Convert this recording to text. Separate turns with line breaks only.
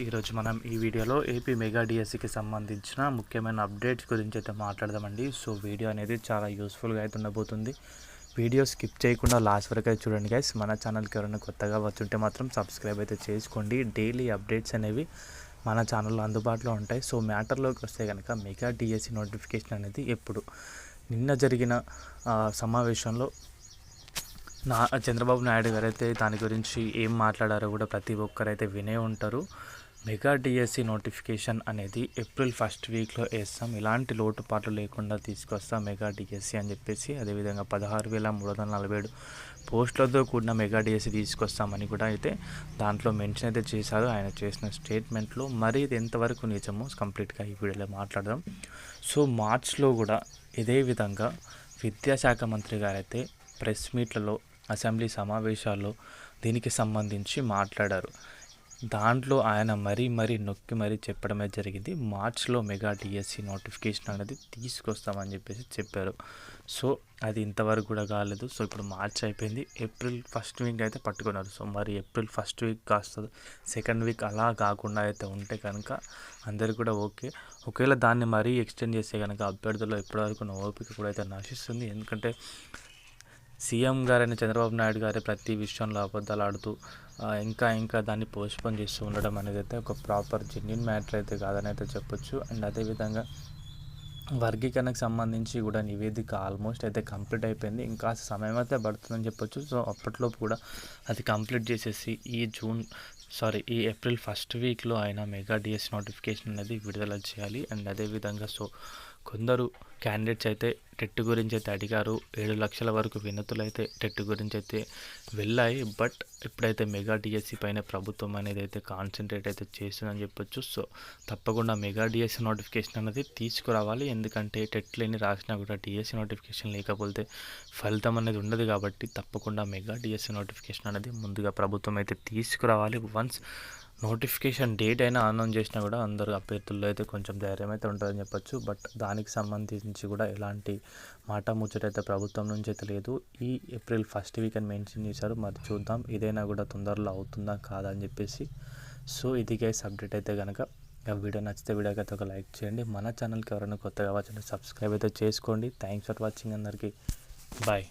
ఈరోజు మనం ఈ వీడియోలో ఏపీ మెగా డిఎస్సికి సంబంధించిన ముఖ్యమైన అప్డేట్స్ గురించి అయితే మాట్లాడదామండి. సో వీడియో అనేది చాలా యూస్ఫుల్గా అయితే ఉండబోతుంది. వీడియో స్కిప్ చేయకుండా లాస్ట్ వరకు అయితే చూడండి గైస్. మన ఛానల్కి ఎవరైనా కొత్తగా వచ్చుంటే మాత్రం సబ్స్క్రైబ్ అయితే చేసుకోండి. డైలీ అప్డేట్స్ అనేవి మన ఛానల్లో అందుబాటులో ఉంటాయి. సో మ్యాటర్లోకి వస్తే కనుక మెగా డిఎస్సి నోటిఫికేషన్ అనేది ఎప్పుడు నిన్న జరిగిన సమావేశంలో చంద్రబాబు నాయుడు గారు అయితే దాని గురించి ఏం మాట్లాడారో కూడా ప్రతి ఒక్కరైతే వినే ఉంటారు. మెగా డిఎస్సి నోటిఫికేషన్ అనేది ఏప్రిల్ ఫస్ట్ వీక్లో వేస్తాం, ఇలాంటి లోటుపాట్లు లేకుండా తీసుకొస్తాం మెగా డిఎస్సి అని చెప్పేసి, అదేవిధంగా 16,347 పోస్టులతో కూడిన మెగా డిఎస్సి తీసుకొస్తామని కూడా అయితే దాంట్లో మెన్షన్ అయితే చేశారు ఆయన చేసిన స్టేట్మెంట్లో. మరి ఇది ఎంతవరకు నిజమో కంప్లీట్గా ఈ వీడియోలో మాట్లాడదాం. సో మార్చ్లో కూడా ఇదే విధంగా విద్యాశాఖ మంత్రి గారైతే ప్రెస్ మీట్లలో, అసెంబ్లీ సమావేశాల్లో దీనికి సంబంధించి మాట్లాడారు. దాంట్లో ఆయన మరీ నొక్కి చెప్పడమే జరిగింది. మార్చ్లో మెగా డిఎస్సి నోటిఫికేషన్ అనేది తీసుకొస్తామని చెప్పేసి చెప్పారు. సో అది ఇంతవరకు కూడా కాలేదు. సో ఇప్పుడు మార్చ్ అయిపోయింది, ఏప్రిల్ ఫస్ట్ వీక్ అయితే పట్టుకున్నారు. సో మరి ఏప్రిల్ ఫస్ట్ వీక్ కాస్త సెకండ్ వీక్ అలా కాకుండా అయితే ఉంటే కనుక అందరు కూడా ఓకే. ఒకవేళ దాన్ని మరీ ఎక్స్టెండ్ చేస్తే కనుక అభ్యర్థుల్లో ఇప్పటివరకు ఓపిక కూడా అయితే నశిస్తుంది. ఎందుకంటే సీఎం గారైన చంద్రబాబు నాయుడు గారే ప్రతి విషయంలో అబద్ధాలు ఆడుతూ ఇంకా దాన్ని పోస్ట్పోన్ చేస్తూ ఉండడం అనేది అయితే ఒక ప్రాపర్ జెన్యున్ మ్యాటర్ అయితే కాదని అయితే చెప్పొచ్చు. అండ్ అదేవిధంగా వర్గీకరణకు సంబంధించి కూడా నివేదిక ఆల్మోస్ట్ అయితే కంప్లీట్ అయిపోయింది, ఇంకా సమయం అయితే పడుతుందని చెప్పొచ్చు. సో అప్పట్లోపు కూడా అది కంప్లీట్ చేసేసి ఈ ఏప్రిల్ ఫస్ట్ వీక్లో అయినా మెగా డిఎస్సి నోటిఫికేషన్ అనేది విడుదల చేయాలి. అండ్ అదేవిధంగా కొందరు క్యాండిడేట్స్ అయితే టెట్ గురించి అయితే అడిగారు. 7 లక్షల వరకు వినతులు అయితే టెట్ గురించి అయితే వెళ్ళాయి. బట్ ఇప్పుడైతే మెగా డిఎస్సి పైన ప్రభుత్వం అనేది అయితే కాన్సన్ట్రేట్ అయితే చేస్తుందని చెప్పొచ్చు. సో తప్పకుండా మెగా డిఎస్సి నోటిఫికేషన్ అనేది తీసుకురావాలి. ఎందుకంటే టెట్ లేని రాసినా కూడా డిఎస్సి నోటిఫికేషన్ లేకపోతే ఫలితం అనేది ఉండదు. కాబట్టి తప్పకుండా మెగా డిఎస్సి నోటిఫికేషన్ అనేది ముందుగా ప్రభుత్వం అయితే తీసుకురావాలి. వన్స్ నోటిఫికేషన్ డేట్ అయినా అనౌన్స్ చేసినా కూడా అందరు అభ్యర్థుల్లో అయితే కొంచెం ధైర్యం అయితే ఉంటుందని చెప్పొచ్చు. బట్ దానికి సంబంధించి కూడా ఎలాంటి మాట ముచ్చటైతే ప్రభుత్వం నుంచి అయితే లేదు. ఈ ఏప్రిల్ ఫస్ట్ వీక్ అని మెన్షన్ చేశారు. మరి చూద్దాం ఇదైనా కూడా తొందరలో అవుతుందా కాదా అని చెప్పేసి. సో ఇది గైస్ అప్డేట్ అయితే కనుక వీడియో నచ్చితే వీడియోకి అయితే ఒక లైక్ చేయండి. మన ఛానల్కి ఎవరైనా కొత్తగా వచ్చి సబ్స్క్రైబ్ అయితే చేసుకోండి. థ్యాంక్స్ ఫర్ వాచింగ్ అందరికీ. బాయ్.